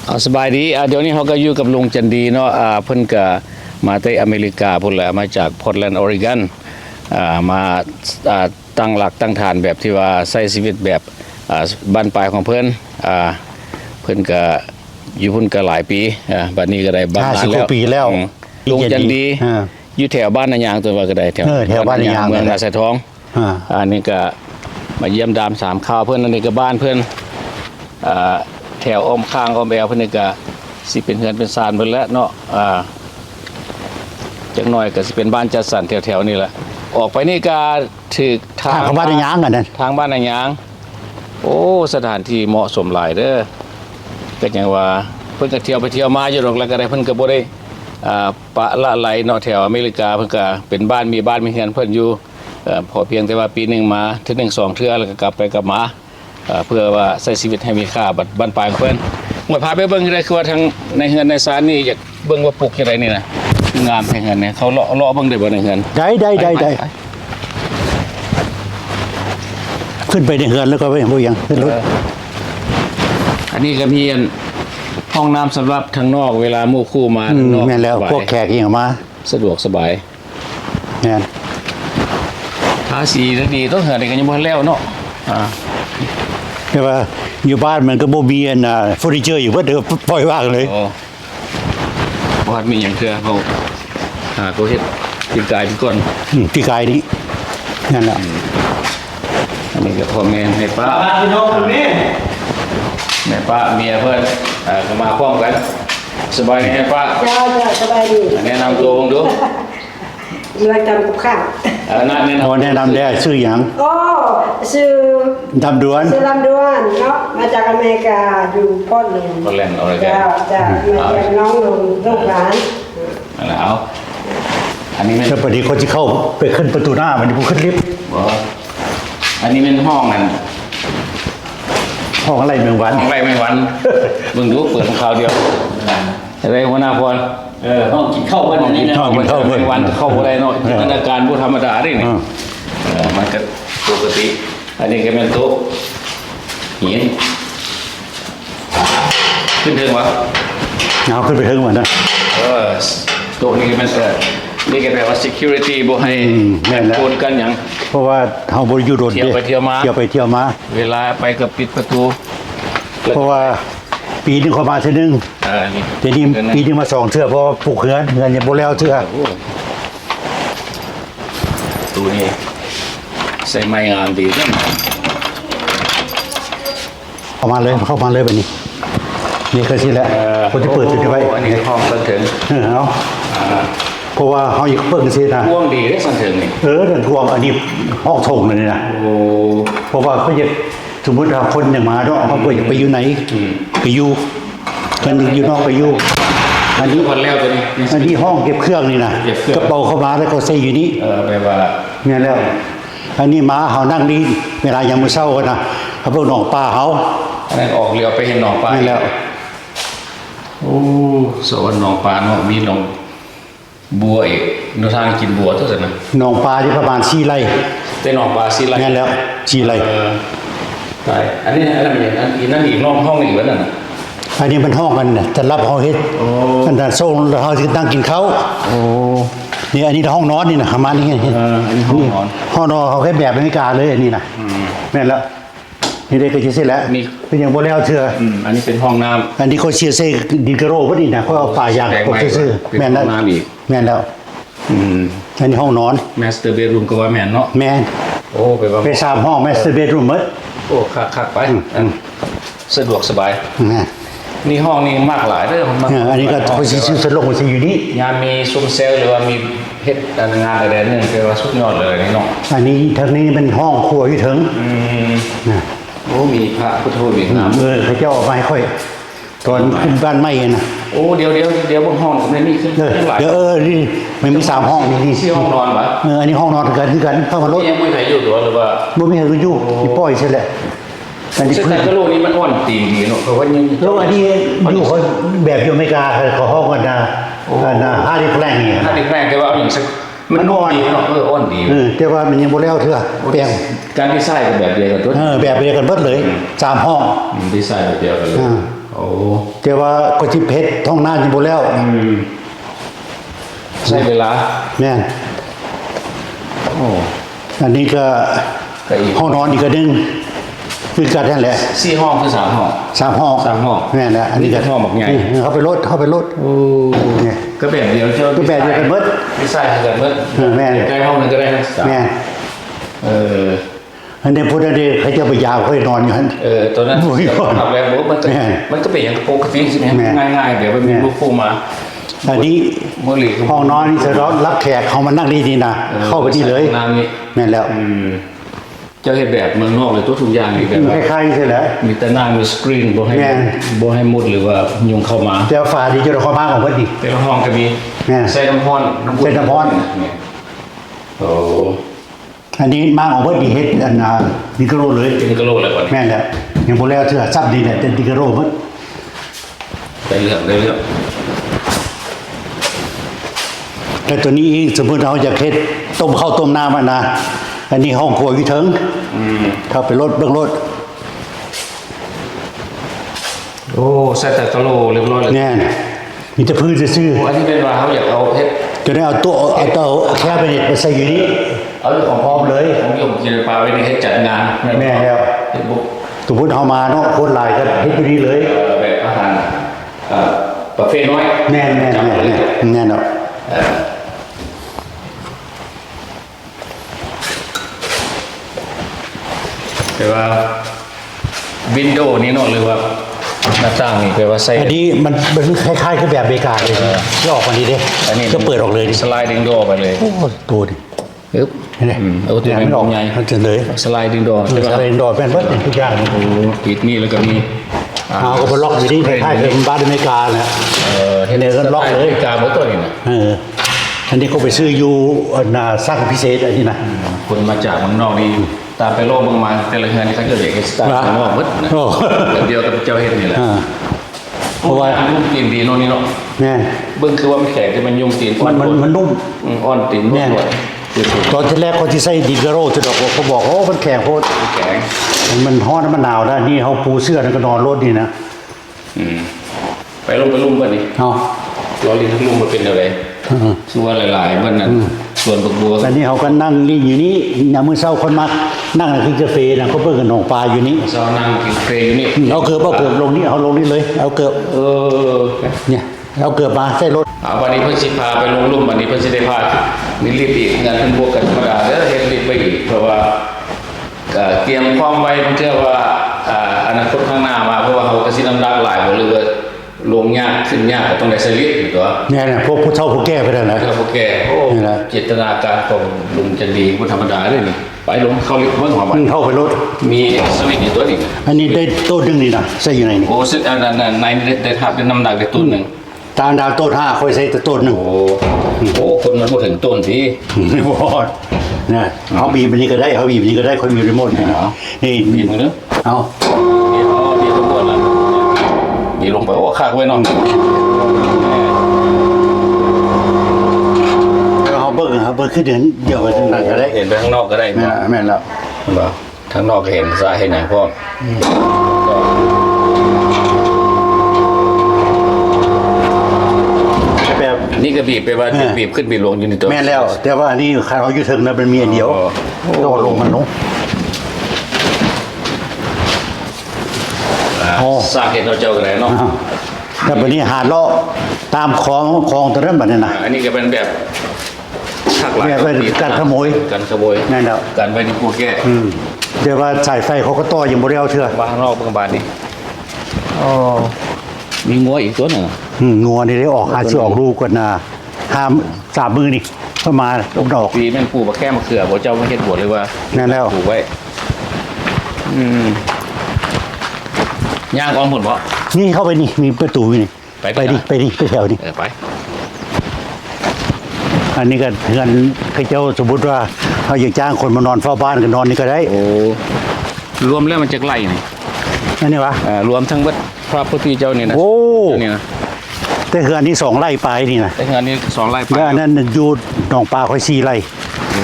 เอาสบายดีเดี๋ยวนี้เขาก็อยู่กับลุงจันดีเนาะเพิ่นก็มาที่อเมริกาพุ่นแหละมาจากพอร์ตแลนด์ออริกอนมาตั้งหลักตั้งฐานแบบที่ว่าใช้ชีวิตแบบบ้านปลายของเพิ่นเพิ่นก็อยู่พุ่นก็หลายปีบัดนี้ก็ได้บ้านแล้ว50 ปีแล้วลุงจันดีอยู่แถวบ้านนายางตัวว่าก็ได้แถวบ้านนายางเมืองนาไซทองอันนี้ก็มาเยี่ยมดามสามข้าวเพิ่นอันนี้ก็บ้านเพิ่นแถวอ้อมข้างอ้อมแอวเพิ่นนี่ก็สิเป็นเฮือนเป็นซานเพิ่นแล้วเนาะจักหน่อยก็สิเป็นบ้านจัดสรรแถวๆนี่แหละออกไปนี่ก็ถึกทางบ้านนายางกันนั่นทางบ้านนายางโอ้สถานที่เหมาะสมหลายเด้อก็อย่างว่าเพิ่นก็เที่ยวไปเที่ยวมาอยู่ดอกแล้วก็ได้เพิ่นก็บ่ได้ปะละไหลเนาะแถวอเมริกาเพิ่นก็เป็นบ้านมีเฮือนเพิ่นอยู่พอเพียงแต่ว่าปีนึงมาถึง1-2เทื่อแล้วก็กลับไปกลับมาเพื่อว่าใช้ชีวิตให้มีค่าบัดบ้านปลายของเพิ่นหมดพาไปเบิ่งได้คือว่าทางในเฮือนในศาลนี่อยากเบิ่งว่าปลูกจังไดนี่นะงามแท้เฮือนเนี่ยเขาเลาะเบิ่งได้บ่ในเฮือนได้ขึ้นไปในเฮือนแล้วก็ไปบ่ยังขึ้นรถอันนี้ก็มีห้องน้ำสำหรับทางนอกเวลาหมู่คู่มานอกแม่นแล้วพวกแขกอีหยังมาสะดวกสบายแม่นทาสีดีต้องเฮือนนี่ก็ยังบ่แล้วเนาะแต่ว่าอยู่บ้านมันก็บ่มีเฟอร์นิเจอร์อยู่เบิดเด้อปล่อยว่างเลยบ่มีหยังคือเขาก็เฮ็ดปีกายพี่ก่อนปีกายนี้นั่นแหละอันนี้ก็พ่อแม่ให้ป้าพี่น้องคนนี้แม่ป้าเมียเพิ่นก็มาพร้อมกันสบายดีป้าจ้าสบายดีแนะนำตัวผมดูอยู่ประจำกับข้าวแนะนำได้ชื่อหยังชื่อดำดวนดำดวนเนาะมาจากอเมริกาอยู่พอร์ตแลนด์ออริกอนจ้ามาจากน้องลูกหลานแล้วอันนี้เป็นพอดีคนที่เข้าไปขึ้นประตูหน้ามันผู้ขึ้นลิฟต์อันนี้เป็นห้องนั่นห้องอะไรเมืองวันมึงดูเปิดของเขาเดียวอะไรหัวหน้าพรห้องกินข้าววันนี้นะห้องกินข้าววันเข้าอะไรเนาะจินตนาการผู้ธรรมดาได้นี่มันก็ปกติอันนี้ก็เป็นโต๊ะหินขึ้นถึงวะเอาขึ้นไปถึงวันนะโต๊ะนี้ก็เป็นนี่ก็แปลว่า security บ่ให้โอนกันอย่างเพราะว่าเฮาบ่อยู่โดนเที่ยวไปเที่ยวมาเวลาไปก็ปิดประตูเพราะว่าปีนึงเข้ามาเทื่อนึงทีนี้ปีนึงมา2เทื่อเพราะปลูกเฮือนยังบ่แล้วเทื่อตู้นี้ใส่ไม้งามดีจังเข้ามาเลยบัดนี้นี่คือสิแหละคนที่เปิดสิไว้อันนี้ห้องบันเทิงเอาเพราะว่าเฮาอยากเปิดสินะท่วงดีได้บันเทิงนี่นั่นท่วงอันนี้ห้องถงเลยนะเพราะว่าเขาอยากสมมุติว่าคนอย่างมาเนาะเขาอยากไปอยู่ไหนไปอยู่กันอยู่นอกไปอยู่อันนี้คนแล้วตัวนี้อันนี้ห้องเก็บเครื่องนี่นะกระเป๋าเข้ามาแล้วก็ใส่อยู่นี่แปลว่าเนี่ยแล้วอันนี้มาเฮานั่งนี่เวลายามมื้อเช้านะเขาพวกน้องป้าเฮาอันนั้นออกเรือไปเห็นน้องป้านี่แล้วโอ้สวนน้องป้าเนาะมีน้องบัวอีกนทางกินบัวเท่าไหร่นะน้องปลาที่ประมาณ4 ไร่แต่น้องปลา4 ไร่นั่นแล้ว4 ไร่ใช่อันนี้อะไรอย่างนั้นอีกห้องอีกวะนั่นน่ะอันนี้มันห้องกันน่ะจะรับเฮาเฮ็ดอันนั้นโซนเฮาสินั่งกินข้าวนี่อันนี้ห้องนอนนี่นะประมาณนี้อันนี้ห้องนอนเขาแค่แบบอเมริกาเลยอันนี้นะแม่นแล้วนี่ได้ก็สิเสร็จแล้วเป็นอย่างบ่แล้วเทื่ออันนี้เป็นห้องน้ำอันนี้เขาเชียร์เซดินกระโรบ่นี่นะเขาเอาป่ายางกบซื่อแม่นแล้วแม่นแล้วอันนี้ห้องนอน Master bedroom ก็ว่าแม่นเนาะแม่นโอ้ไป3ห้อง Master bedroom หมดโอ้คักๆไปสะดวกสบายนี่ห้องนี้มากหลายเด้ออันนี้ก็เขาสิสลงสิอยู่นี่ยามมีซุ้มเซลหรือว่ามีเฮ็ดงานอะไรนึงคือว่าสุดยอดเลยนี่เนาะอันนี้ทางนี้เป็นห้องครัวอยู่ถึงโอ้มีพระพุทธรูปอีกน้ำเขาเจ้าออกมาให้ค่อยตอนขึ้นบ้านใหม่นะโอ้เดี๋ยวบนห้องผมนี่ขึ้นเดี๋ยวนี่มันมี3ห้องนี่ที่ห้องนอนปะอันนี้ห้องนอนกันเข้ามารถยังไม่เคยอยู่หรือว่าบ่มีใครอยู่ที่ปล่อยใช่แหละอันนี้คือแต่โลกนี้มันอ่อนตีดีเนาะเพราะว่ายังโลกอันนี้อยู่เขาแบบอยู่อเมริกาเขาห้องกันนะฮาร์ดแฟลงนี่ฮาร์ดแฟลงแต่ว่าเอาอย่างสักมันอ่อนดีเนาะอ่อนดีแต่ว่ามันยังบ่แล้วเทื่อแปลงการดีไซน์แบบเดียวกันแบบเดียวกันเบิดเลย3ห้องดีไซน์แบบเดียวกันเลย โอ้ แต่ว่าก็สิเพชรท้องนาอยู่บ่แล้ว ใช้เวลา แม่น โอ้ อันนี้ก็ ก็อีก ห้องนอนอีกก็นึงคือกันนั่นแหละ 4 ห้องคือ3 ห้อง 3 ห้อง 3 ห้อง แม่นแหละอันนี้ก็ ห้องบักใหญ่ นี่เข้าไปรถโอ้ เนี่ย ก็แบบเดียวเจ้า ก็แบบเดียวกันหมด ไม่ใช่กันหมด แม่น ใกล้ห้องนึงก็ได้นะ แม่น เออ อันนี้พุทธเดชเขาจะไปยาวเขาให้นอนอยู่หั่น ตัวนั้น โอ้ย ทำแล้วมันก็ แม่ มันก็เป็นอย่างปกติใช่ไหม แม่ ง่ายๆเดี๋ยวมันมี แม่ ลูกฟูมา อันนี้ เมื่อหลี ห้องนอนนี่จะรับแขกเขามานั่งนี่นะเข้าไปที่เลย น้ำนี่ แม่นแล้ว เจ้าเห็นแบบเมืองนอกเลยตัวทุกอย่างนี่แบบว่า คล้ายๆใช่แหละ มีแต่หน้ามีสกรีนบ่ให้ แม่น บ่ให้มุดหรือว่ายุงเข้ามา แต่ฝาดีจะเข้ามาของเพิ่นดิ แต่ละห้องก็มี แม่น ใส่น้ำร้อนอุ่ ใส่น้ำร้อน เนี่ยโอ้ อันนี้มาของเพิ่นดิเฮ็ดอันดิกระโรเลย เป็นกะโหลกเลยก่อน แม่นแล้วยังบ่แล้วเทื่อซับดีแหละแต่ดิกระโรเพิ่น ได้เรื่อง แต่ตัวนี้สมมุติเราจะเฮ็ดต้มข้าวต้มน้ำอ่ะนะอันนี้ห้องครัวอยู่เทิงเข้าไปรถเบื้องรถ โอ้ใส่แต่กะโหลกเรียบร้อยเลย แน่นมีแต่พื้นซื่อ โอ้อันนี้เป็นว่าเขาอยากเอาเฮ็ด ๆจะได้เอาตัวแค่ไปเน็ตไปใส่อยู่นี่ เอาของพร้อมเลยผมยมกินปลาไว้ในเฮ็ดจัดงาน แม่แล้ว เฮ็ดบุ๊ก สมมุติเฮามาเนาะคนหลายก็เฮ็ดอยู่นี่เลย แบบอาหารประเภทน้อย แน่น จับเลย แน่นเนาะ แต่ว่าวินโดว์นี่เนาะหรือว่าหน้าต่างนี่แปลว่าใส่ อันนี้มันคล้ายๆกับแบบอเมริกาเลยที่ออกมาดีเด้ อันนี้ ก็เปิดออกเลยดิ สไลดิ้งโดไปเลย โอ้ตัวดิ ปึ๊บ เห็นไหม เอาตัว ไม่ออก ใหญ่ มันจะเลย สไลดิ้งโด ใช่ ใช่ ไหม ป่ะ อะไรดอดแม่นเบิดทุกอย่างนี่ โอ้ปิดนี่แล้วก็มี เอาก็ไปล็อกอยู่นี่คล้ายๆกับบ้านอเมริกาเนี่ย เฮ็ด เนี่ยก็ล็อกเลย กาบ่ตัวนี่นะ อันนี้ก็ไปซื้ออยู่สร้างพิเศษอันนี้นะ คนมาจากเมืองนอกนี่ตามไปโลกเมืองมาแต่ละเฮือนนี่เขาจะเรียกเฮ็ดสไตล์เมืองนอกหมดนะ โอ้ แบบเดียวกับเจ้าเฮ็ดนี่แหละ เพราะว่า ยุ่งตีนดีโน่นนี่เนาะ แม่ เบิ่งคือว่ามันแข็งแต่มันยุ่งตีน มันนุ่ม อ่อนตีน แน่ ด้วยคือ ตอนที่แรกคนที่ใส่ดินกระโรจะดอกเขาบอกโอ้มันแข็งโคตร แข็ง มันฮ้อนมันหนาวนะนี่เขาปูเสื้อแล้วก็นอนรถนี่นะ ไปลุ่มกันนี่ เอา ล้อลิ้นทั้งลุ่มมันเป็นอะไรชื่อว่าหลายๆมันนั้นส่วนบักบัว แต่นี่เขาก็นั่งรีอยู่นี่ยามมื้อเช้าคนมานั่งกินกาแฟนะเขาเปิดกันหนองปลาอยู่นี่ เช้านั่งกินเฟรอยู่นี่ เอาเกือบลงนี่เอาลงนี่เลยเอาเกือบ เนี่ยเอาเกือบมาใส่รถ วันนี้เพิ่นสิพาไปลงลุ่มวันนี้เพิ่นสิได้พามีรีบอีกงานเพิ่นบวกกันธรรมดาเด้อเฮ็ดรีบไปอีกเพราะว่าเตรียมความไว้เพิ่นเชื่อว่าอนาคตข้างหน้ามาเพราะว่าเขาก็สิน้ำหนักหลายบ่หรือว่าลงยากขึ้นยากก็ต้องได้ใช้ลิฟต์อยู่ตัว เนี่ยพวกผู้เฒ่าผู้แก่ไปแล้วนะ เพื่อพวกแกโอ้ นี่แหละ เจตนาการของลุงจะดีบ่ธรรมดาเลยนี่ไปลงเข้าลิฟต์เบิ่งหัวมัน เข้าไปรถ มีสวิตช์อยู่ตัวนี้ อันนี้ได้โต๊ะนึงนี่นะใส่อยู่ไหนนี่ โอ้ซึ่งอันนั้นในได้ทับเป็นน้ำหนักได้ต้นหนึ่ง ตามดาวโต๊ะ5ค่อยใส่แต่โต๊ะนึง โอ้คนมันบ่ถึงต้นที ไม่พอดนะเขาบีบอันนี้ก็ได้เขาบีบอันนี้ก็ได้ค่อยมีรีโมทนี่นะนี่ มีมือเนื้อ เอา มีทั้งหมดแล้วมีลงไปโอ้คักไว้เน้อง เอาเบิ้งครับเบิ้งขึ้นเดี๋ยวไปทางนั้นก็ได้ เห็นไปข้างนอกก็ได้ แม่นแม่นแล้ว บ่ทางนอกก็เห็นซ้ายเห็นหยังพร้อม แบบ นี่ก็บีบไปว่าบีบขึ้นบีบลงอยู่ในตัว แม่นแล้ว แต่ว่าอันนี้ใครเอาอยู่ถึงนะมันมีอันเดียวต้องลงมันลง สร้างเห็นเราเจ้ากันเลยเนาะ แต่บัดนี้หาเลาะตามคลองตัวนั้นบัดนี้นะ อันนี้ก็เป็นแบบทักหลัก แบบการขโมย การขโมย นั่นแล้ว การไปที่กูแก้ แต่ว่าสายไฟเขาก็ต่อยังบ่ได้เอาเชื่อ มาข้างนอกเบิ่งบานนี่อ๋อมีงัวอีกตัวหนึ่ง งัวนี่ได้ออกหาชื่อออกลูกก่อนนะห้าม3มื้อนี่เพิ่นมาลงดอก ปีแม่นปลูกมะแค่มะเขือบ่เจ้ามาเฮ็ดบวชเลยว่า นั่นแล้ว ปลูกไว้ย่างก่อนพุ่นบ่ นี่เข้าไปนี่มีประตูอยู่นี่ ไปดิ ไปแถวนี่ ไป อันนี้ก็เงินเขาเจ้าสมมุติว่าเขาอยากจ้างคนมานอนเฝ้าบ้านก็นอนนี่ก็ได้ โอ้รวมแล้วมันจะไล่นี่ นั่นนี่วะ รวมทั้งเบิดพระพุทธเจ้านี่นะ โอ้ นี่นะ แต่คืออันนี้2ไร่ไปนี่นะ แต่งานนี้2ไร่ไป แล้วอันนั้นอยู่หนองปลาค่อย4ไร่ โอ้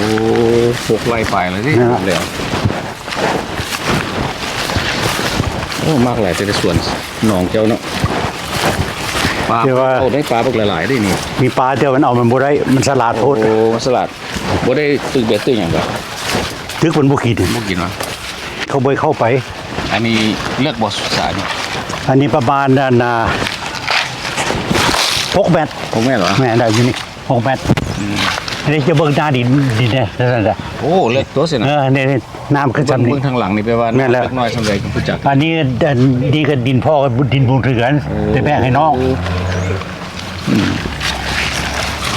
6ไร่ไปเลยสิ นะ แล้ว โอ้มากหลายแต่ในส่วนหนองเจ้าเนาะปลาเอาได้ปลาพวกหลายๆได้นี่ มีปลาเดียวมันเอามันบ่ได้มันสลัดโพด โอ้สลัดบ่ได้ตึกเบ็ดตึกอย่างแบบ ตึกมันบ่ขีด บ่กินวะ เขาบ่เข้าไป อันนี้เลือกบ่สุสาน อันนี้ประมาณนั่น6เมตร ผมแม่นเหรอ แม่ได้อยู่นี่6เมตรนี่จะเบิ่งหน้าดินเนี่ยนั่นแหละ โอ้เลือกตัวสินะ นี่น้ำขึ้น เบิ่ง จำนี่ เบิ่งทางหลังนี่แปลว่า แม่นแล้ว เล็กน้อยสำเร็จก็รู้จัก อันนี้ดีกับดินพ่อกับดินบุญเถือนแต่แบ่งให้น้อง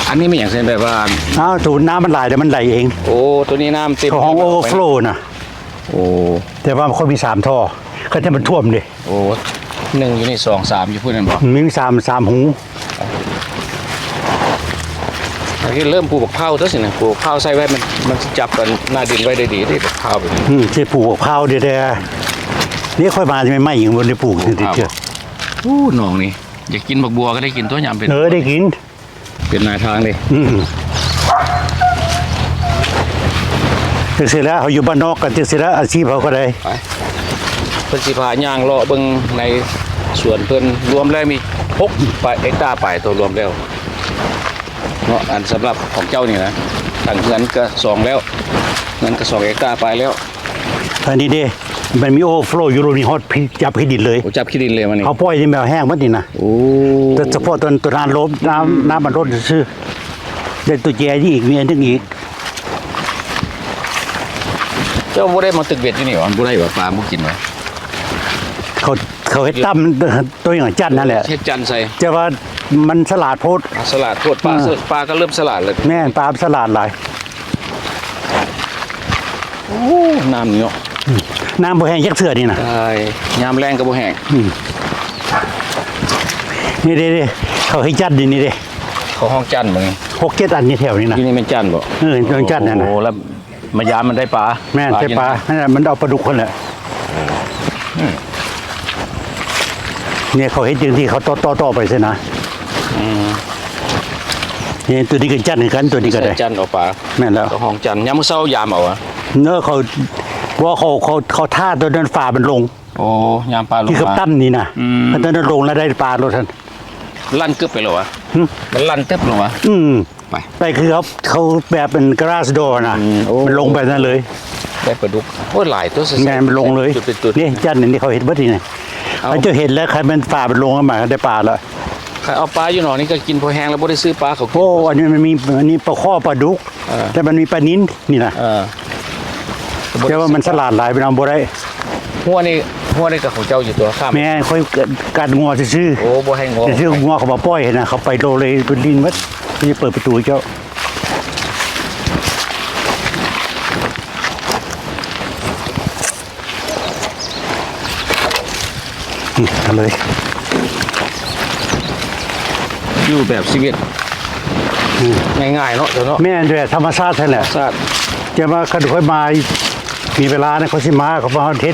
อันนี้ไม่อย่างเช่นแบบว่า อ้าวสูนน้ำมันไหลแต่มันไหลเอง โอ้ตัวนี้น้ำเต็ม เขาห้องโอเวอร์โฟลว์นะ โอ้ แต่ว่ามันค่อยมี3ท่อก็จะมันท่วมดิ โอ้หนึ่งอยู่นี่สองสามอยู่พูดนั่นบอก มี3หู อันนี้เริ่มปลูกบักเผาตัวสินะปลูกบักเผาใส่ไว้มันสิจับกันหน้าดินไว้ได้ดีที่บักเผาแบบนี้ ที่ปลูกมะพร้าวเดี๋ยวนี่ค่อยมาจะไม่ไหม้อย่างบนได้ปลูกติดเชื้อ โอ้หนองนี่อยากกินบักบัวก็ได้กินตัวยำเป็น ได้กิน เป็นนายทางเลย เสร็จแล้วเขาอยู่บ้านนอกกันเสร็จแล้วอาชีพเขาก็ได้ ไปเพิ่นสิพาย่างเลาะเบิ่งในสวนเพิ่นรวมแล้วมี6เฮกตาร์ไปตัวรวมแล้วเนาะอันสำหรับของเจ้านี่นะตั้งเงินก็2แล้วเงินก็2เฮกตาร์ไปแล้ว อันนี้เด้มันมีโอเวอร์โฟลว์อยู่ตรงนี้ฮอตจับให้ดินเลย โอ้จับขี้ดินเลยมันนี่ เขาปล่อยที่แมวแห้งมันนี่นะ โอ้ แต่เฉพาะตัวน้ำลบน้ำมันลดซื่อได้ตัวแจที่อีกมีอันนึงอีก เจ้าบ่ได้มาตึกเบ็ดอยู่นี่หรอบ่ได้ว่าปลาบ่กินวะ เขาให้ตั้มตัวอย่างจันนั่นแหละ เฮ็ดจันทร์ใส่ จะว่ามันสลัดโพด สลัดโทษปลาก็เริ่มสลัดเลย แม่นปลาสลัดหลาย โอ้น้ำนี่เนาะ น้ำบ่แห้งยักเสือนี่นะ ตายยามแรงก็บ่แห้ง นี่เด้เขาให้จัดนี่เด้ เขาห้องจันทร์บ่นี่ 6-7 อันนี่แถวนี้นะ ที่นี่เป็นจันทร์บ่ ตัวจัดนั่นนะ โอ้แล้วมายามมันได้ปลา แม่นใช่ปลานั่นน่ะมันเอาปลาดุกคนแหละเนี่ยเขาเห็นจริงที่เขาต่อไปใช่นะนี่ตัวนี้ก็จัดเหมือนกันตัวนี้ก็ได้ จันทร์เอาปลา แม่นแล้ว เขาห้องจันทร์ยามมื้อเช้ายามเอาอะ เนื้อเขาว่าเขาท่าตัวนั้นฝ่ามันลง โอ้ยามปลาลง ที่เขา มา ตั้มนี่นะ อืม มันตอนนั้นลงแล้วได้ปลาโลท่าน ลั่นกึบไปแล้ววะ หึ มันลั่นเต็บลงวะ ไป ไปคือเขาแบบเป็นกราสโดนะ โอ้ มันลงไปนั่นเลย ได้ปลาดุกโอ้ยหลายตัว แม่มันลงเลย จุดเป็นจุด นี่จันนี่เขาเห็นเบิดนี่นะ เอา เขาจะเห็นแล้วใครมันฝ่ามันลงมาได้ปลาแล้ว ใครเอาปลาอยู่หนอนี่ก็กินพอแห้งแล้วบ่ได้ซื้อปลาเขากิน โอ้อันนี้มันมีอันนี้ปลาข้อปลาดุก แต่มันมีปลานิ้นนี่นะ เออ แต่ว่ามันสลัดหลายไปเอาบ่ได้ หัวนี่กับของเจ้าอยู่ตัวข้าม แม่ค่อยกัดงัวซื่อ โอ้บ่ให้งอ แต่ชื่องัวเขามาปล่อยนะเขาไปโลเลยเป็นดินวัดเขาจะเปิดประตูให้เจ้าเอาเลย อยู่แบบชีวิตง่ายๆเนาะเดี๋ยวเนาะ แม่นด้วยธรรมชาติแท้แหละ ชาติ จะมาคันค่อยมามีเวลาเนี่ยเขาสิมาเขามาเ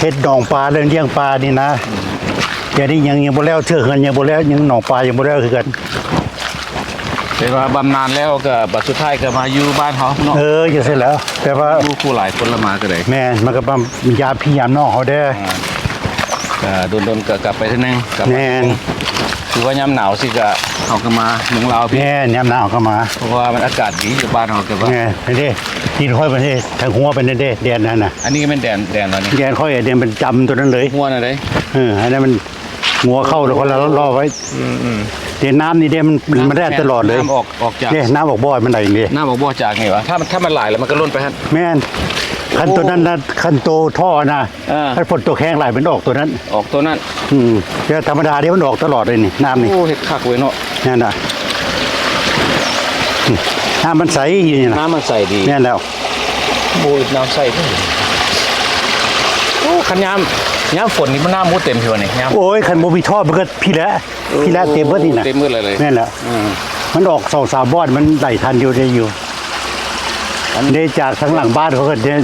ฮ็ดหนองปลาเลี้ยงปลานี่นะแต่นี่ยังบ่แล้วเชื่อกันยังบ่แล้วยังหนองปลายังบ่แล้วคือกัน แต่ว่าบำนาญแล้วก็บัดสุดท้ายก็มาอยู่บ้านเขาเนาะ จะเสร็จแล้ว แต่ว่า อยู่คู่หลายคนละมาก็ได้ แม่นมันก็มียามพี่ยามน้องเขาเด้อ โดนๆก็กลับไปเท่านึงกลับ แม่น คือว่ายามหนาวสิก็เขาก็มาเมืองลาวพี่ แม่นยามหนาวเข้ามา เพราะว่ามันอากาศดีอยู่บ้านเขาก็ว่า แม่นนี่ดินค่อยไปนี่ทางหัวเป็นนี่เด้แดนนั่นน่ะ อันนี้ก็เป็นแดนแล้วนี่ แดนค่อยเดนเป็นจำตัวนั้นเลย หัวน่ะเด้ อันนั้นมันงัวเข้าแล้วคนละล่อไว้เดนน้ำนี่เดนมันแร่ตลอดเลย น้ำออกจาก เนี่ยน้ำออกบ่อยมันไหลนี่ น้ำออกบ่อจากไงวะถ้ามันไหลแล้วมันก็ล้นไปฮะ แม่นคันตัวนั้นนะคันโตท่อนะ อ่า คันฝนตัวแข้งไหลมันออกตัวนั้น ออกตัวนั้น แต่ธรรมดาเดี๋ยวมันออกตลอดเลยนี่น้ำนี่ โอ้เห็ดคักเว้ยเนาะ นั่นน่ะน้ำมันใสอยู่นี่นะ น้ำมันใสดี แน่นแล้ว โบยน้ำใสเท่าไหร่โอ้ขันยามฝนนี่มันน้ำมุดเต็มทีวะนี่ยาม โอ้ยคันโมมีท่อมันก็พี่แล้วเต็มเบิดนี่นะ เต็มมืดเลย แน่นแล้ว มันออก2-3บ่อนมันไหลทันอยู่ได้อยู่ได้จากทั้งหลังบ้านเขาก็ได้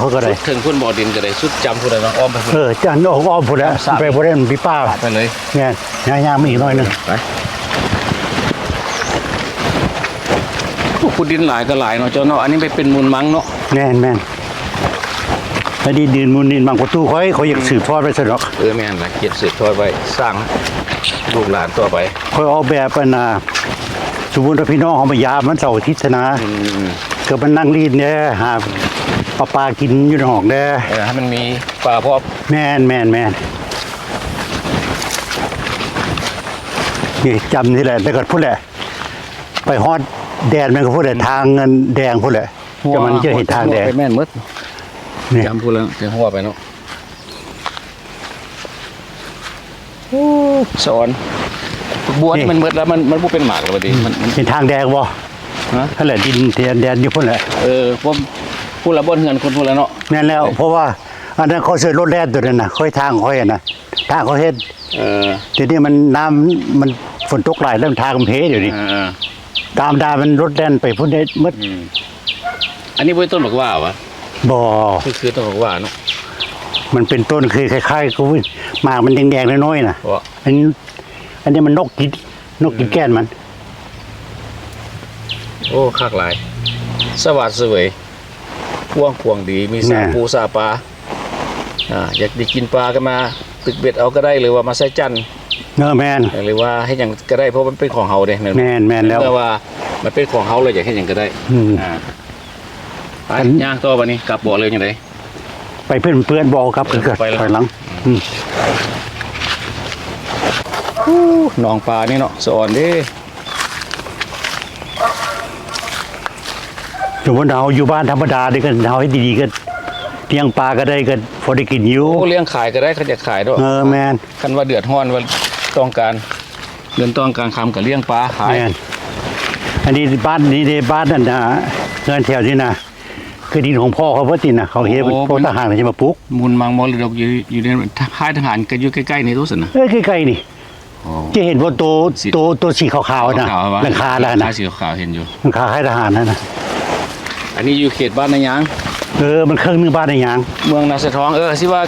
เขาก็ได้ ถึงพุ่นบ่อดินก็ได้สุดจำพุ่นเลยเนาะอ้อมไปพุ่น จันออกอ้อมพุ่นแล้วไปบ่ได้มันพี่ป้า ไปเลย เนี่ยย่างๆมาอีกหน่อยนึง ไปโอ้ขุดดินหลายก็หลายเนาะเจ้าเนาะอันนี้ไปเป็นมูลมังเนาะ แม่น อันนี้ดินมูลนินบางประตูเขาอยากสืบทอดไปซะดอก แม่นล่ะเก็บสืบทอดไว้สร้างลูกหลานต่อไป ค่อยเอาแบบอันน่ะสมมุติว่าพี่น้องเขามายามมันเสาร์อาทิตย์นะก็มันนั่งรีดเนี่ยหาปลากินอยู่ในห้องแน่ ให้มันมีปลาพร้อม แม่นนี่จำนี่แหละแล้วก็พูดแหละไปฮอดแดนมันก็พูดแหละทางเงินแดงพูดแหละจะมันจะเห็นทางแดง ไปแม่นหมด นี่ จำพูดแล้วเสียงหัวไปเนาะสอนบัวที่มันหมดแล้วมันบ่เป็นหมากแล้วบัดนี้มัน เห็นทางแดงบ่ ฮะ นั่นแหละดินแดนอยู่พูดแหละ ผมพูดละบนเงินคนพูดแล้วเนาะ แม่นแล้วเพราะว่าอันนั้นเขาเสิรถแล่นตัวนั้นน่ะค่อยทางค่อยน่ะทางเขาเฮ็ดทีนี้มันน้ำมันฝนตกหลายแล้วทางมันเพเดี๋ยวนี้ตามดามันรถแล่นไปพุ่นได้หมด อันนี้บ่ต้นบอกว่าวะ บ่ คือต้นบอกว่าเนาะ มันเป็นต้นคือคล้ายๆกูหมากมันแดงๆน้อยๆน่ะ ว่า อันนี้มันนกกินแก้นมัน โอ้คักหลายสวัสดิ์เสวยพวงดีมีสาปูสาปลาอยากได้กินปลาก็มาตึกเบ็ดเอาก็ได้หรือว่ามาใส่จัน แม่น หรือว่าให้อย่างก็ได้เพราะมันเป็นของเฮาเด้ แม่นแล้ว เมื่อว่ามันเป็นของเฮาเลยอยากให้อย่างก็ได้ไปย่างต่อวันนี้กลับบ่อเลยยังไง ไปเพื่อนบอกครับคือเกิด ไปแล้ว ถอยหลัง หนองปลานี่เนาะสะอ่อนเด้ สมมติเราอยู่บ้านธรรมดาได้กันเอาให้ดีๆก็เลี้ยงปลาก็ได้ก็พอได้กินอยู่ โอ้เลี้ยงขายก็ได้เขาจะขายด้วย แม่น คันว่าเดือดร้อนว่าต้องการเงินต้องการคำกับเลี้ยงปลาขาย แม่นอันนี้บ้านนี้ในบ้านนั่นนะเงินแถวนี้นะคือดินของพ่อเขาว่าตินนะเขาเฮ็ดพวกทหารใช่มาปลูก มูลมังมรดกอยู่ในค่ายทหารก็อยู่ใกล้ๆนี่ทุกสินะ ใกล้ๆนี่จะเห็นว่าตัวสีขาวๆนะหลังคาแล้วนะ สีขาวเห็นอยู่ หลังคาให้ทหารนั่นนะ อันนี้อยู่เขตบ้านนายาง มันเครื่องนึงบ้านในยาง เมืองนาสะท้องสิว่า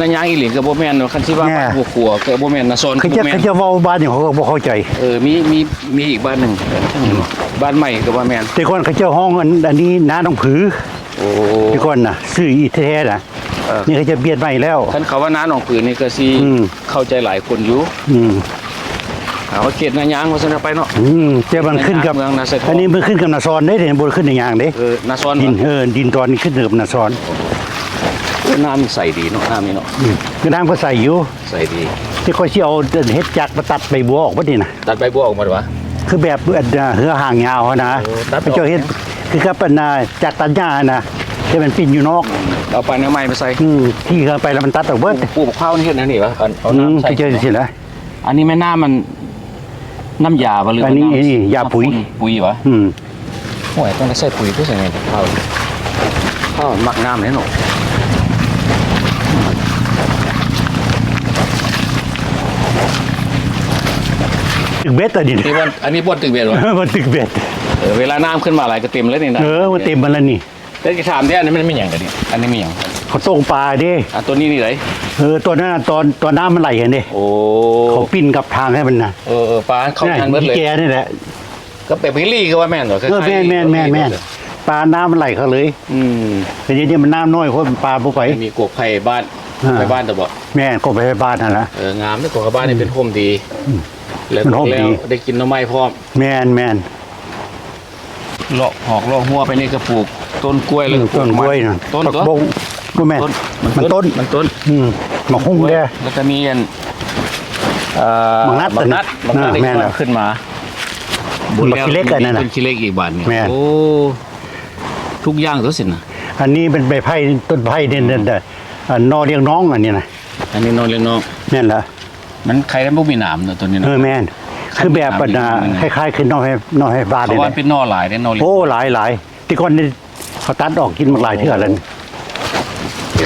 นายางอีหลีกับโบแมนคันที่ว่า แน่ บ้านบัวขัวกับโบแมนนาซอน เขา กับโบแมน จะเว้าบ้านอย่างเขาก็บ่เข้าใจ มีอีกบ้านหนึ่งบ้านใหม่กับโบแมน แต่ก่อนเขาเจ้าห้องอันนี้น้าต้องผือ โอ้ แต่ก่อนน่ะซื้ออีแท้ๆน่ะนี่เขาจะเบียดใหม่แล้ว ท่านเขาว่าน้าหนองปืนนี่ก็ซีเข้าใจหลายคนอยู่ เอาเขตนายางมาสนไปเนาะ แต่มันขึ้นกับ เมืองนาสะท้อง อันนี้มันขึ้นกับนาซอนได้เห็นบ่ขึ้นในยางเด้ นาซอน ดินตอนนี้ขึ้นกับนาซอน น้ำใส่ดีเนาะน้ำนี่เนาะ ก็น้ำก็ใส่อยู่ ใส่ดี ที่ค่อยสิเอาเฮ็ดจักรมาตัดใบบัวออกบ่นี่น่ะ ตัดใบบัวออกมาดีวะ คือแบบเหือห่างยาวนะ โอ้ตัดออก เขาเจ้าเฮ็ดคือกับปันจักรตัดหญ้านะที่มันปิ้นอยู่นอก เอาไปเนื้อไม้มาใส่ ที่เข้าไปแล้วมันตัดออกเบิด ปลูกข้าวนี่เห็นนะนี่วะเอาน้ำใส่ เขาเจ้าสินะ อันนี้แม่น้ำมันน้ำยาปะหรือ อันนี้ ำ นี่ยาปุ๋ย ปุ๋ยวะ อืม โอ้ยต้องได้ใส่ปุ๋ยเพื่อใส่ไงข้าวหมักน้ำเนี่ยหนู ตึกเบ็ดตัวนี้ นี่ว่าอันนี้บนตึกเบียดวะ มันตึกเบ็ด เวลาน้ำขึ้นมาหลายก็เต็มแล้วนี่นะ มันเต็มมันแล้วนี่ แต่จะถามได้อันนี้มันไม่หยังกันนี่อันนี้ไม่หยัง เขาต้มปลาดิ ตัวนี้นี่ไหน ตัวนั้นน่ะตอนน้ำมันไหลเห็นดิ โอ้ เขาปิ้นกับทางให้มันนะ ปลาเข้าทานเบิดเลย แกนี่แหละ ก็เป็ดพิลี่ก็ว่าแม่นเหรอ แม่นปลาน้ำมันไหลเขาเลย ทีนี้มันน้ำน้อยเพราะปลาพวกไป มีกบไผ่บ้านไปบ้านตะบ่ แม่ก็ไปบ้านนั่นแหละ งามนี่กบบ้านนี่เป็นโฮมดีแล้ว เป็นโฮมดี ได้กินหน่อไม้พร้อม แม่น เลาะหอกเลาะหัวไปนี่ก็ปลูกต้นกล้วยแล้วก็ปลู ต้นกล้วยน่ะ ต้น ผัก ก็ บงก็แม่มันต้น มันต้น หมกหุ้งเด้อ แล้วก็มีอัน บักนัด บักนัด แม่น ได้ แล้ว ขึ้นมา บักขี้เล็กอันนั้นน่ะ ต้นขี้เล็กอีกบาทเนี่ย แม่น โอ้ทุกอย่างตัวสินะ อันนี้เป็นใบไผ่ต้นไผ่เนี่ยนอเลี้ยงน้องอันนี้นะ อันนี้นอนเลี้ยงน้อง แม่นละ มันใครได้บ่มีหนามเนอะตัวนี้เนอะ แม่นคือแบบปัญหาคล้ายๆคือนอให้บ้าน เขา นี่แห ว่า ละ เป็นนอหลายได้นอเลี้ยง โอ้หลายที่ก่อนนี่เขาตัดออกกินมาหลายเทื่อแล้วนี่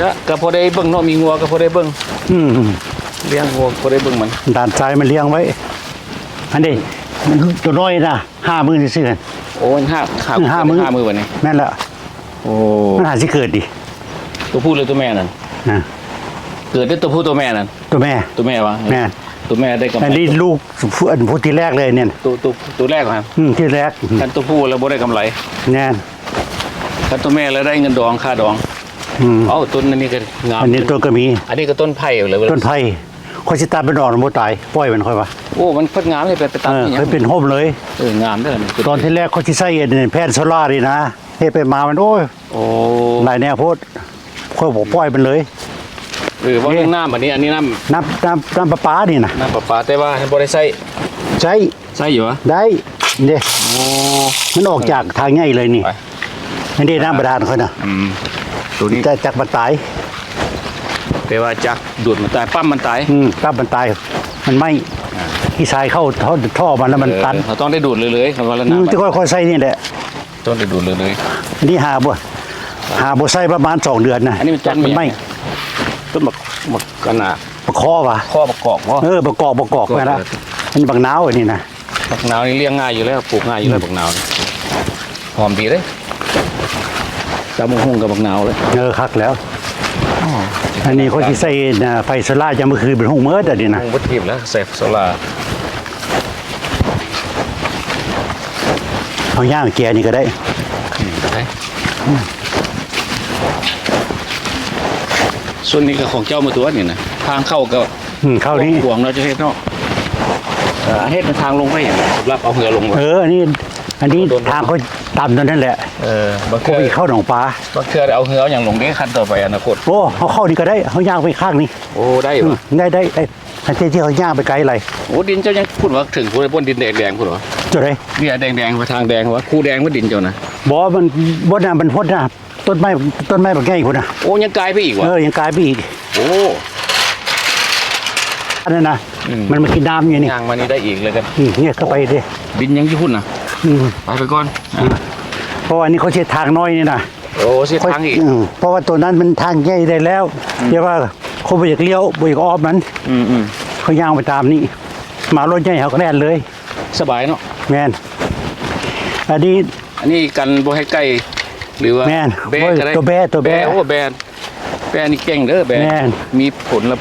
แล้วก็พอได้เบิ่งเนาะมีงัวก็พอได้เบิ่ง อืม เลี้ยงงัวพอได้เบิ่งมัน ด้านซ้ายมันเลี้ยงไว้ อันนี้มันตัวน้อยนะ5 มื้อซื่อๆกัน โอ้ยห้ามื้อวันนี้ แม่นละ โอ้ มันหาสิเกิดดิ ตัวผู้หรือตัวแม่นั่น นะ เกิดได้ตัวผู้ตัวแม่นั่น ตัวแม่ ตัวแม่วะ แม่ ตัวแม่ได้กำไร อันนี้ลูกผู้ที่แรกเลยเนี่ย ตัวแรกครับ ที่แรก คันตัวผู้แล้วบ่ได้กำไร แน่น คันตัวแม่แล้วได้เงินดองค่าดอง เอ้าต้นอันนี้ก็งาม อันนี้ต้นก็มี อันนี้ก็ต้นไผ่เลย ต้นไผ่ค่อยสิตามเป็นดอกมันบ่ตายปล่อยมันค่อยว่า โอ้มันเพิ่นงามเลยไปตัดนี่ห เค ยัง ยเป็นโฮมเลย งามเด้อ ตอนที่แรกเขาสิใส่แพทย์โซล่าร์นี่นะเฮ็ดไปมามันโอ้ย โอ้ หลายแนวโพดค่อยบอกปล่อยมันเลย ว่าเรื่องน้ำอันนี้น้ น้ำประปานี่นะ ำน้ำประปาแต่ว่าบ่ได้ใส่ ใช้ ใส่อยู่วะ ได้เด้ โอ้ มันออกจากทางใหญ่เลยนี่ ไป อันนี้น้ำบาดาลเขาน่ะ ตัวนี้ แต่จากมันตาย แต่ว่าจักดูดมันตายปั้มมันตาย ปั๊บมันตาย มันไหม่ขี้ทรายเข้าท่อมันแล้วมันตัน เขาต้องได้ดูดเลยคำว่าละน้ำ จะค่อยๆใส่นี่แหละ ต้องได้ดูดเลย อันนี้หาบ่ใส่ประมาณ2 เดือนนะ อันนี้มันต้น มันไหม่ ต้นบักกันน่ะ ประคอว่ะ ข้อประกอบบ่ ประกอบไว้นะมันบักนาวอันนี้นะ บักนาวนี่เลี้ยงง่ายอยู่แล้วปลูกง่ายอยู่แล้วบักนาวนี่หอมดีเลยจำมงหงกับบักนาวเลย คักแล้ว อันนี้เขาสิใส่ไฟโซล่าร์จะเมื่อคืนเป็นห้องเมิดอันนี้นะ หงวัตถุแล้วใส่โซล่า เอาย่างแกนี่ก็ได้ ส่วนนี้ก็ของเจ้ามาตัวนี่นะทางเข้าก็ เข้านี้ ห่วงเราจะเฮ็ดเนาะเฮ็ดเป็นทางลงไปอย่างสำหรับเอาเรือลงมา อันนี้ทางเขาต่ำตอนนั้นแหละ บาง เขาไปเข้าหนองปลา เทื่อเอาเรืออย่างลงได้ขั้นต่อไปอนาคต โอ้เขาเข้านี่ก็ได้เขาย่างไปข้างนี้ โอ้ได้ปะ ได้อันที่เขาย่างไปไกลอะไร โอ้ดินเจ้ายังพูดว่าถึงพูดบนดินแดงพูดเหรอ จุดไหน เนี่ยแดงไปทางแดงว่าคู่แดงว่าดินเจ้านะ บ่มันบ่น่ะมันพ้นนะต้นไม้แบบใหญ่พุ่นน่ะ โอ้ยังกลายไปอีกวะ ยังกลายไปอีก โอ้ อันนั้นนะมันมากินน้ำอยู่นี่ ย่างมานี่ได้อีกเลยกัน เนี่ยเข้าไปดิ ดินยังยี่หุ่นนะไปก่อน เพราะว่านี่เขาใช้ทางน้อยนี่นะ โอ้เสียทางอีก เพราะว่าตัวนั้นมันทางใหญ่ได้แล้วเรียกว่าเขาบ่อยากเลี้ยวบ่อยากอ้อมมันเขาย่างไปตามนี่มารถใหญ่เขาก็แล่นเลย สบายเนาะ แม่นอันนี้ อันนี้กันบ่ให้ใกล้หรือว่า แม่น แบก็ได้ ตัวแบ โอ้แบนี่เก่งเด้อแบ แม่น มีผลละ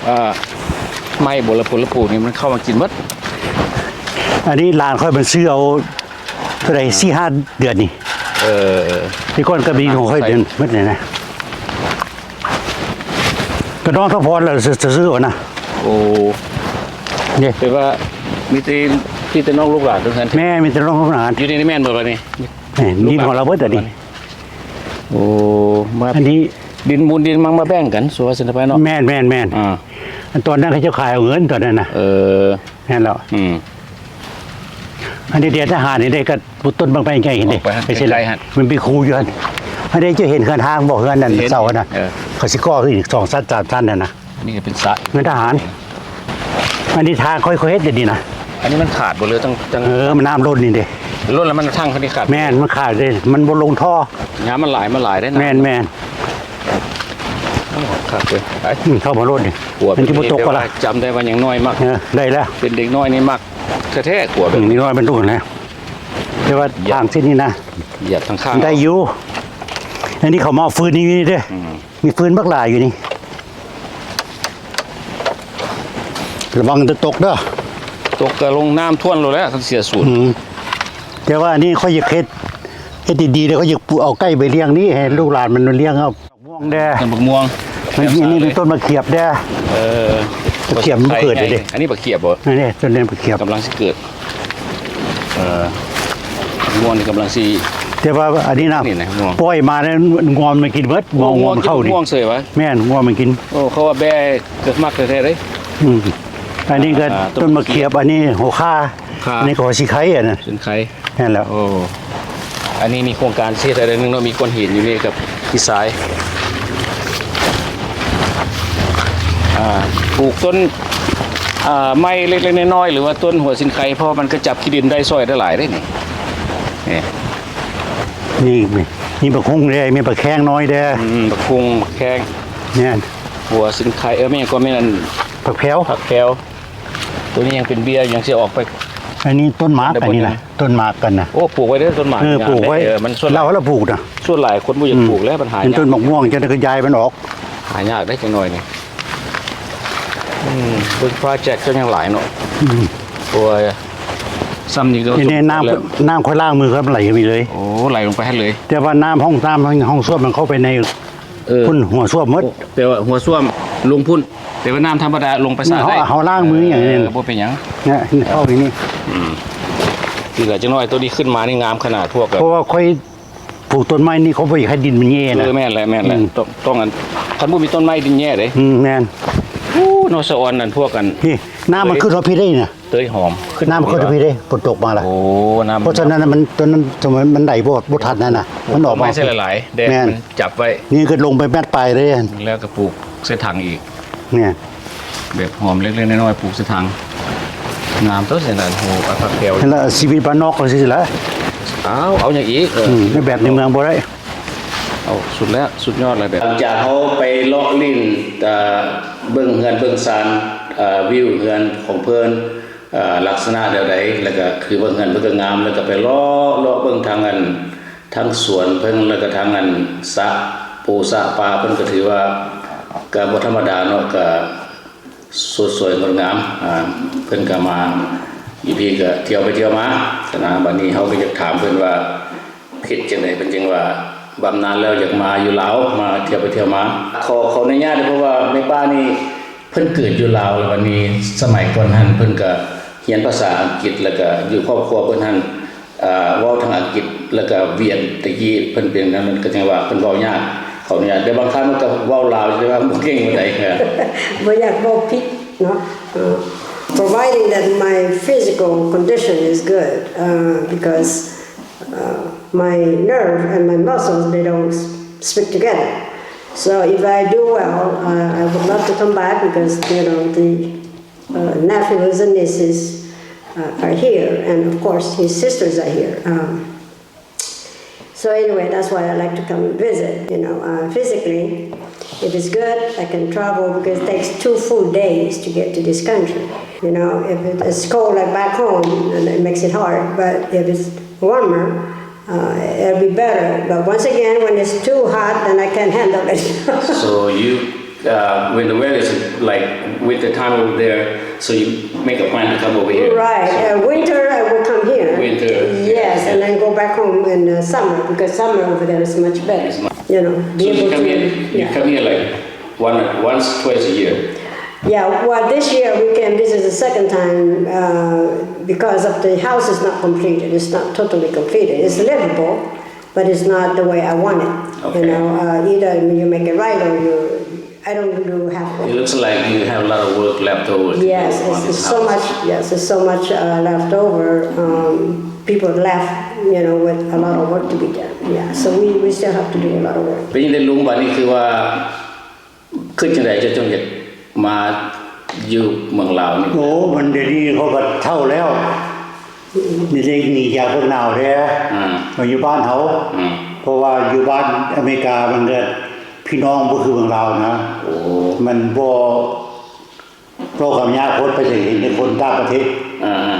ไม้ผลปลูกนี่มันเข้ามากินหมด อันนี้หลานค่อยมันซื้อเอาเท่าไหร่4-5 เดือนนี่ที่ก้อนกระบี่ของค่อยเดือนมัดเลยนะก็น้องทพรแล้วจะซื้อเอานะ โอ้ เนี่ย แต่ว่ามีแต่น้องลูกหลานทุกท่าน แม่มีแต่น้องทหาร อยู่ในแม่นหมดเลยนี่ ดินของเราเบิดอันนี้ โอ้มา อันนี้ ดินมูลดินมังมาแบ่งกันสัวสินไปเนาะ แม่นอันตอนนั้นเขาจะขายเอาเงินตอนนั้นนะนั่นแหละอันนี้เดียทหารนี่ได้ก็ต้นบางไปใหญ่เห็นดิไม่ใช่ไรมันเป็นครูอยู่อันนี้จะเห็นเขื่อนทางบอกเขื่อนนั่นเสาร์นะเขาสิก่อขึ้นอีก2 ชั้น 3 ชั้นนั่นนะ นี่ก็เป็นสระ เงินทหารอันนี้ทางค่อยๆเฮ็ดเดี๋ยวนี้นะ อันนี้มันขาดหมดเลยตั้ง มันน้ำล้นนี่เด้ ล้นแล้วมันทั้งเขานี่ขาด แม่นมันขาดเลยมันบนลงท่อ น้ำมันหลายได้นะ แม่น ขาดเลยไป เข้ามาล้นนี่ ขวบ มันจะบ่ตกก็ละ จำได้ว่ายังน้อยมาก ได้แล้ว เป็นเด็กน้อยนี่มากแท้ๆขวบ นี่น้อยมันดูนะแต่ว่าทางเส้นนี้นะ เหยียบทางข้าง ได้อยู่อันนี้เขามาเอาฟืนนี่เด้มีฟืนบักหลายอยู่นี่ระวังจะตกเด้อ ตกกระลงน้ำท่วนเลยแล้วเสียสูตร แต่ว่าอันนี้เขาอยากเฮ็ดดีๆเลยเขาอยากเอาใกล้ไปเลี้ยงนี่ให้ลูกหลานมันเลี้ยงเอาม่วงแด้ ต้นบักม่วง มันนี่เป็นต้นมะเขียบแด้มะเขียบมันเกิดเลยเด้ อันนี้บักเขียบบ่ นี่ต้นเล่นมะเขียบ กำลังสิเกิดม่วงนี่กำลังสิ แต่ว่าอันนี้นะ นี่นะม่วง ปล่อยมาแล้วงอมมันกินเบิดงอมเข้าดิ ม่วงเสยวะ แม่นงอมมันกิน โอ้เขาว่าแบ่เกิดมากแท้ๆเลย อันนี้ก็ต้นมะเขียบอันนี้หัวข่า ข่า อันนี้ก็หัวสีไข่อ่ะนะ เป็นใคร นั่นแหละ โอ้อันนี้มีโครงการเสียแต่เรื่องนึงเนาะมีก้อนหินอยู่นี่กับที่ซ้ายปลูกต้นไม้เล็กๆน้อยๆหรือว่าต้นหัวสินไคเพราะมันก็จับขี้ดินได้ซอยได้หลายได้นี่ นี่ปลาคุ้งแดงมีปลาแข้งน้อยแดง บักคุงบักแข้ง เนี่ย หัวสินไคไม่งั้นก็ไม่นั่น ปลาแพ้ว ผักแควตัวนี้ยังเป็นเบี้ยยังเสียออกไป อันนี้ต้นหมากอันนี้นะต้นหมากกันนะ โอ้ปลูกไว้ได้ต้นหมาก ปลูกไว้ มันส่วน เราปลูกนะ ส่วนหลายคนบ่อยากปลูกแล้วปัญหา เป็นต้นมะม่วงจะได้กระจายมันออก หายากได้จังหน่อยนี่เป็นโปรเจกต์ก็ยังหลายเนาะตัวซ้ำนี่ก็ นี่น้ำค่อยล้างมือครับไหลมีเลย โอ้ไหลลงไปให้เลย แต่ว่าน้ำห้องส้วมมันเข้าไปใน พุ่นหัวส้วมหมด แปลว่าหัวส้วมลงพุ่นแต่ว่าน้ำธรรมดาลงไปสาได้ เฮาล้างมืออย่างนี้ บ่เป็นหยัง เนี่ยเข้าอย่างนี้ ที่เหลือจังน้อยตัวนี้ขึ้นมานี่งามขนาดพวกกับ เพราะว่าค่อยปลูกต้นไม้นี่เขาบ่อยากให้ดินมันแย่นะ แม่นแหละต้องอันคันบ่มีต้นไม้ดินแย่เด้ แม่น โอ้นอสะออนนั่นพวกกัน นี่น้ำมันขึ้นรถพี่ได้น่ะ เตยหอม น้ำมันขึ้นรถพี่ได้ฝนตกมาล่ะ โอ้น้ำ เพราะฉะนั้นน่ะมันตอนนั้นสมัยมันได้บ่ทันนั่นน่ะมันออกมา ไม้ใช่หลายๆแดด แม่น มันจับไว้ นี่ก็ลงไปแมตปลายเลย แล้วก็ปลูกเส้นทางอีก เนี่ย แบบหอมเล็กๆน้อยๆปลูกเส้นทางงามตัวเส้นนั้นโหอัตราแก้ว แล้วชีวิตบ้านนอกก็สิล่ะ เอาอย่างอีก ในแบบในเมืองบ่ได้ เอาสุดแล้วสุดยอดเลยแบบหลังจากเขาไปเลาะลิ้นเบิ่งเฮือนเบิ่งซานวิวเฮือนของเพิ่นลักษณะเดียวใดแล้วก็คือเบิ่งเฮือนเบิ่งก็งามแล้วก็ไปเลาะเบิ่งทางอันทั้งสวนเพิ่นแล้วก็ทางอันสระปูสระปลาเพิ่นก็ถือว่าก็บ่ธรรมดาเนาะก็สวยงดงามเพิ่นก็มาอยู่พี่ก็เที่ยวไปเที่ยวมาฉะนั้นบัดนี้เฮาก็อยากถามเพิ่นว่าคิดจังได๋เพิ่นจึงว่าบำนาญแล้วอยากมาอยู่ลาวมาเที่ยวไปเที่ยวมาขออนุญาตเพราะว่าในป้านี่เพิ่นเกิดอยู่ลาวแล้ววันนี้สมัยก่อนหันเพิ่นก็เรียนภาษาอังกฤษแล้วก็อยู่ครอบครัวเพิ่นหันเว้าทางอังกฤษแล้วก็เวียนตะกี้เพิ่นเป็นนั้นก็จังว่าเพิ่นเว้ายากขออนุญาตแต่บางครั้งมันก็เว้าลาวใช่ว่าบ่เก่งปานใดครับ บ่อยากบอกผิดเนาะ providing that my physical condition is good because my nerve and my muscles they don't speak together. So if I do well, I would love to come back because the nephews and nieces are here, and of course his sisters are here. So anyway, that's why I like to come and visit. Physically, if it's good, I can travel because it takes 2 full days to get to this country. If it's cold like back home, then it makes it hard. But if it's warmer, it'll be better. But once again, when it's too hot, then I can't handle it. So you when the weather is like winter time over there, so you make a plan to come over here. Right. Winter, I will come here. Winter. Yes, and then go back home in summer because summer over there is much better. Be So able you come to. here. You come here like twice a year. Yeah, well, this year we can visit the second time because of the house is not completed. It's not totally completed. It's livable, but it's not the way I want it. Okay. Either you make it right or I don't do halfway. It looks like you have a lot of work left over. Yes, it's so much. Yes, there's so much left over. People left, with a lot of work to be done. Yeah, so we still have to do a lot of work. เป็นยังไงลุงบัดนี้คือว่าขึ้นจังไดจะจงอยากมาอยู่เมืองลาวนี่ โอ้มันเดี๋ยวนี้เขาก็เท่าแล้วนี่เลยหนีจากเมืองหนาวแท้มาอยู่บ้านเขาเพราะว่าอยู่บ้านอเมริกามันก็พี่น้องบ่คือเมืองลาวนะมันบ่โปรกับยาคนไปสิเห็นในคนต่างประเทศ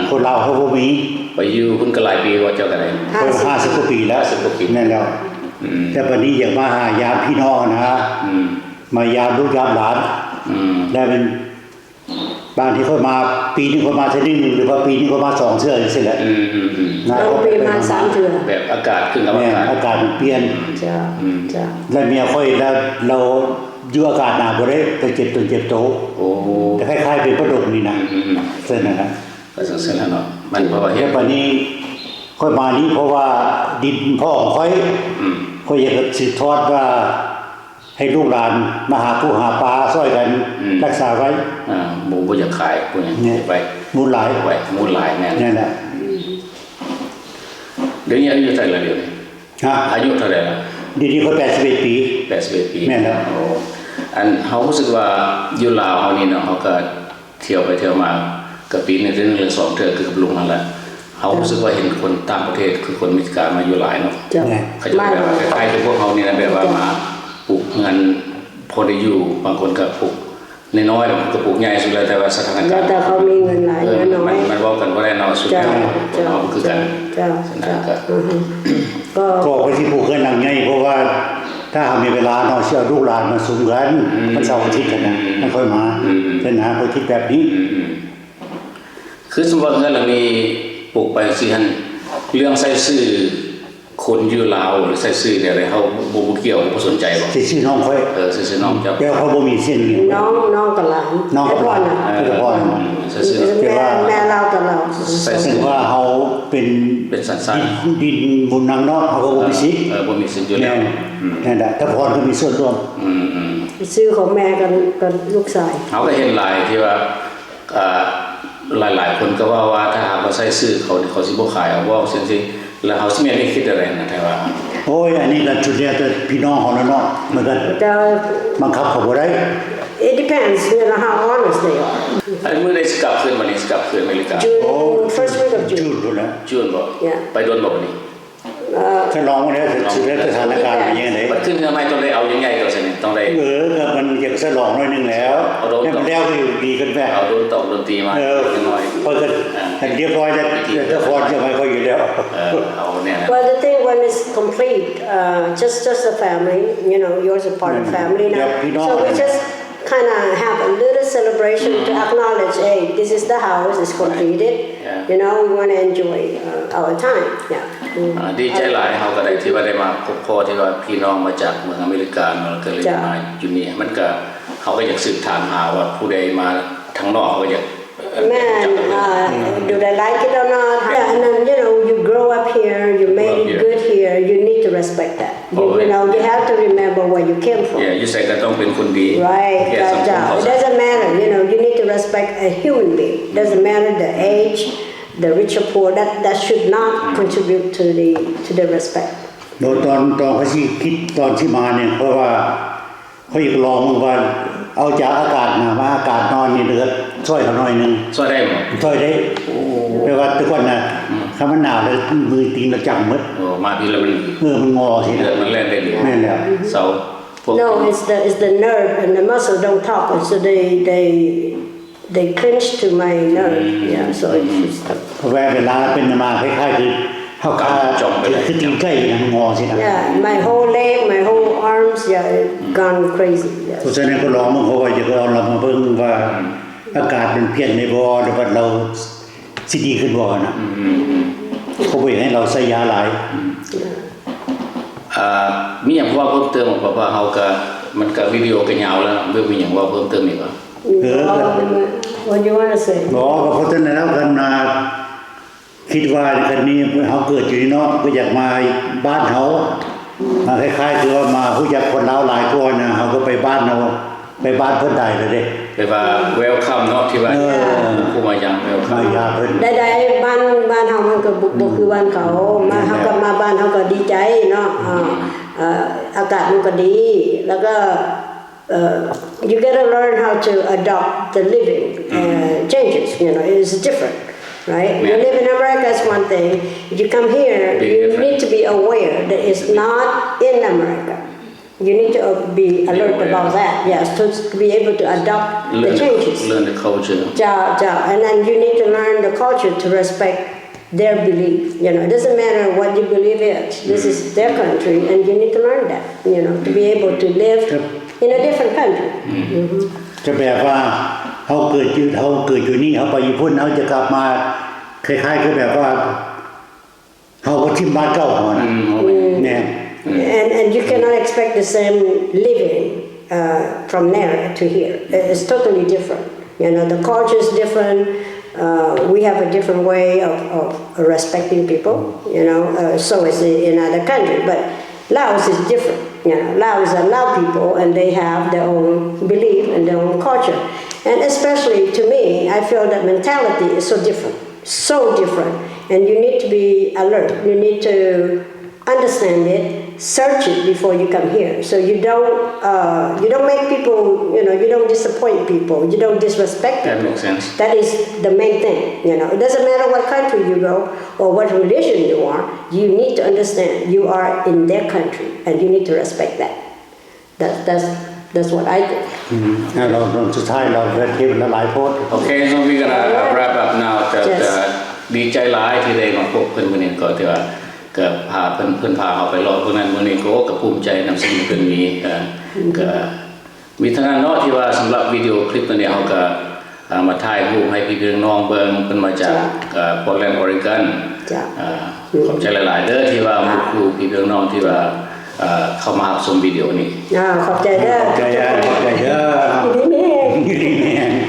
คนลาวเขาบ่มี ไปอยู่เพิ่นก็หลายปีว่าเจ้าก็ได้ 50 กว่าปีแล้ว 50 กว่าปี นั่นแล้วแต่บัดนี้อยากมาหายามพี่น้องนะมายามลูกยามหลานได้เป็นบางที่เขามาปีนึงเขามาเทื่อนึงหรือว่าปีนึงเขามา2เทื่อจังซี่แหละ เราไปมา3 เดือน แบบอากาศขึ้นกับ เนี่ยอากาศมันเปลี่ยน จ้ะ แล้วเมียค่อยแล้วเราอยู่อากาศหนาวบ่ได้ตัวเจ็บโต โอ้ แต่คล้ายๆเป็นประดกนี่นะเส้นนั้นนะ ก็สังเกตแล้วเนาะมันเพราะว่าเฮ็ แค่ ด ปานนี้ค่อยมานี้เพราะว่าดินพ่อของค่อยอยากจะสืบทอดว่าให้ลูกหลานมาหาปูหาปลาช่วยกันรักษาไว้ บ่อยากขายพวกนี้ เนี่ย ไป มูลหลาย ไว้มูลหลายแน่ นั่นแหละ เดี๋ยวนี้อายุเท่าไหร่แล้วเดี๋ยวนี้ ฮะ อายุเท่าไหร่แล้ว ดีๆเขา81 ปี 81 ปี แม่นแล้ว โอ้อันเฮารู้สึกว่าอยู่ลาวเฮานี่เนาะเฮาก็เที่ยวไปเที่ยวมาก็ปีนึงเทื่อนึงหรือ2เทื่อคือกับลุงนั่นแหละเฮารู้สึกว่าเห็นคนต่างประเทศคือคนมีการมาอยู่หลายเนาะ จ้ะ เขาจะแบบว่าคล้ายๆกับพวกเฮานี่นะแบบว่ามาปลูกเงินพอได้อยู่บางคนก็ปลูกน้อยๆบางคนก็ปลูกใหญ่สุดแล้วแต่ว่าสถาน แล้ กาว รณ์ แต่เขามีเงินหลายเงินน้อย มันเว้ากันบ่ได้เนาะสุด จ้ะ แล้ว จ้ะ เนาะคือกัน จ้ะ ฉะนั้นก็ ก็ ก็ไปที่ปลูกเฮือนหลังใหญ่เพราะว่าถ้าหามีเวลาเนาะสิเอาลูกหลานมาสุมกันมันเสาร์อาทิตย์กันนะไม่ค่อยมาเป็นหาคนคิดแบบนี้ คือสมมุติว่าเงินเรามีปลูกไปสิหั่นเรื่องใส่ซื้อ คนอยู่ลาวหรือใส่ซื่อเนี่ยอะไรเขาบ่เกี่ยวบ่สนใจบ่ ชื่อน้องค่อย ซื่อน้องเจ้า แล้วเขาบ่มีเส้น น้องกับหลาน น้องกับหลาน ไอ้พ่อน่ะ ซื่อ แม่เรากับเรา ใส่ ซึ่ ซื่ ง อ ว่าเขาเป็น เป็นสัน ดินบุญนางนอกเขาก็บ่มีสิทธิ์ บ่มีสิทธิ์อยู่แล้ว นั่นแหละถ้าพรก็มีส่วนร่วม ซื้อของแม่กันลูกชาย เขาก็เห็นหลายที่ว่าหลายคนก็ว่าถ้าหากว่าใส่ซื่อเขาสิบ่ขายเอาว่าซั่นสิแล้วเขาสิแม่นคิดอะไรนะแต่ว่า โอ้ยอันนี้ก็สุดแล้วแต่พี่น้องของเราเนาะมันก็ แต่ บังคับเขาบ่ได้ it depends how honest they are อันมื้อใดสิกลับคืนมานี่สิกลับคืนอเมริกา June first week of จู June ดพุ่นนะ จูนบ่ Yeah ไปโดนบ่นี่ ถ้าลองมาแล้วสุดแล้วสถานการณ์เป็นยังไง มันขึ้นทำไมต้องได้เอายังไงก็ซั่นต้องได้ ก็มันอยากจะลองหน่อยนึงแล้วแล้วมันแล้วก็อยู่ดีขึ้นแม่ เอาดนตรีมาหน่อย พอจะเรียบร้อยแล้วจะพรจะไม่ค่อยอยู่แล้ว เอาเนี่ยนะ Well, the thing when it's complete, just a family, you know, yours is part of family now. So we just kind of have a little celebration to acknowledge, hey, this is the house, it's completed. You know, we want to enjoy our time. Yeah. ดีใจหลายเฮาก็ได้ที่ว่าได้มาพบพ่อที่ว่าพี่น้องมาจากเมืองอเมริกาเนาะก็เลยมาอยู่นี่มันก็เขาก็อยากสืบถามหาว่าผู้ใดมาทางนอกเขาก็อยาก Man, do they like it or not? Yeah, and then you know, you grow up here, you made it good here. You need to respect that. You know, you have to remember where you came from. อยู่ใส่ก็ต้องเป็นคนดี Right. It doesn't matter. You know, you need to respect a human being. Doesn't matter the age, the rich or poor. That should not contribute to the respect. โดยตอนเขาที่คิดตอนที่มาเนี่ยเพราะว่าเขาอยากลองว่าเอาจากอากาศมาอากาศนอนนี่เดือดช่วยเขาหน่อยนึง ช่วยได้บ่ ช่วยได้แปลว่าทุกคนน่ะคำว่าหนาวแล้วมือตีนเราจังหมด โอ้มาพี่แล้วมัน มันงอสิ เลือดมันแล่นได้ดี แม่นแล้ว เซาพวก No, it's the nerve and the muscle don't talk, and so they clinch to my nerve. Yeah, so it's เพราะว่าเวลาเป็นมาคล้ายๆคือเฮาคือตีนใกล้มันงอสินะ yeah, my whole leg, my whole arms, yeah, gone crazy. เพราะฉะนั้นก็ลองมันเขาว่าจะเอาเรามาเบิ่งว่าอากาศมันเปลี่ยนในบ่หรือว่าเราสิดีขึ้นบ่นะเขาบ่ให้เราใส่ยาหลาย มีหยังว่าเพิ่มเติมบ่ว่าเฮาก็มันก็วิดีโอก็ยาวแล้วมีหยังว่าเพิ่มเติมอีกบ่ What do you want to say? บอกว่าเพราะฉะนั้นแล้วกันมาคิดว่าคันนี้เฮาเกิดอยู่นี่เนาะก็อยากมาบ้านเฮาคล้ายๆคือว่ามาผู้จักคนลาวหลายคนนะเฮาก็ไปบ้านเฮาไปบ้านเพิ่นได้เลยเด้ แปลว่าเวลคัมเนาะที่ว่าผู้มายังเวลคั มาม ยาเพิ่น ได้บ้านเฮามันก็บ่คือบ้านเขามาเฮาก็มาบ้านเฮาก็ดีใจเนาะอากาศมันก็ดีแล้วก็you got to learn how to adopt the living changes, you know, it's different, right? You live in America is one thing. If you come here, you need to be aware that it's not in America. You need to be alert about that, yes, to be able to adopt the changes. Learn the culture. And then you need to learn the culture to respect their belief. You know, it doesn't matter what you believe is. This is their country, and you need to learn that. You know, to be able to live in a different country. จะแบบว่าเฮาเกิดอยู่นี่เฮาไปญี่ปุ่นเฮาจะกลับมาคล้ายๆคือแบบว่าเฮาก็ทิ่มบ้านเก่าเฮานะแน่ And you cannot expect the same living from there to here. It's totally different. You know, the culture is different. We have a different way of respecting people. You know, so is in other countries. But Laos is different. You know, Laos are Lao people, and they have their own belief and their own culture. And especially to me, I feel that mentality is so different. And you need to be alert. You need to understand it, search it before you come here. So you don't make people, you know, you don't disappoint people. You don't disrespect people. That makes sense. That is the main thing. You know, it doesn't matter what country you go or what religion you are. You need to understand you are in their country, and you need to respect that. That's what I think. เราสุดท้ายเราได้คลิปละหลายโพสต์ Okay, so we're gonna wrap up now. ดีใจหลายที่ได้มาพบเพิ่นมื้อนี้ก็ที่ว่าก็พาเพิ่นพาเฮาไปรอเพิ่นนั้นมื้อนี้ก็ภูมิใจนำสิ่งที่เพิ่นมีก็มีเท่านั้นเนาะที่ว่าสำหรับวิดีโอคลิปตัวนี้เฮาก็ มาถ่ายรูปให้พี่น้องเบิ่งเพิ่นมาจากโปร์ตแลนด์ออริกอน จ้ะ ขอบใจหลายๆเด้อที่ว่ามาครูพี่น้องที่ว่าเข้ามาชมวิดีโอนี้ ขอบใจเด้อ ขอบใจเด้อ ดีนี่เอง นี่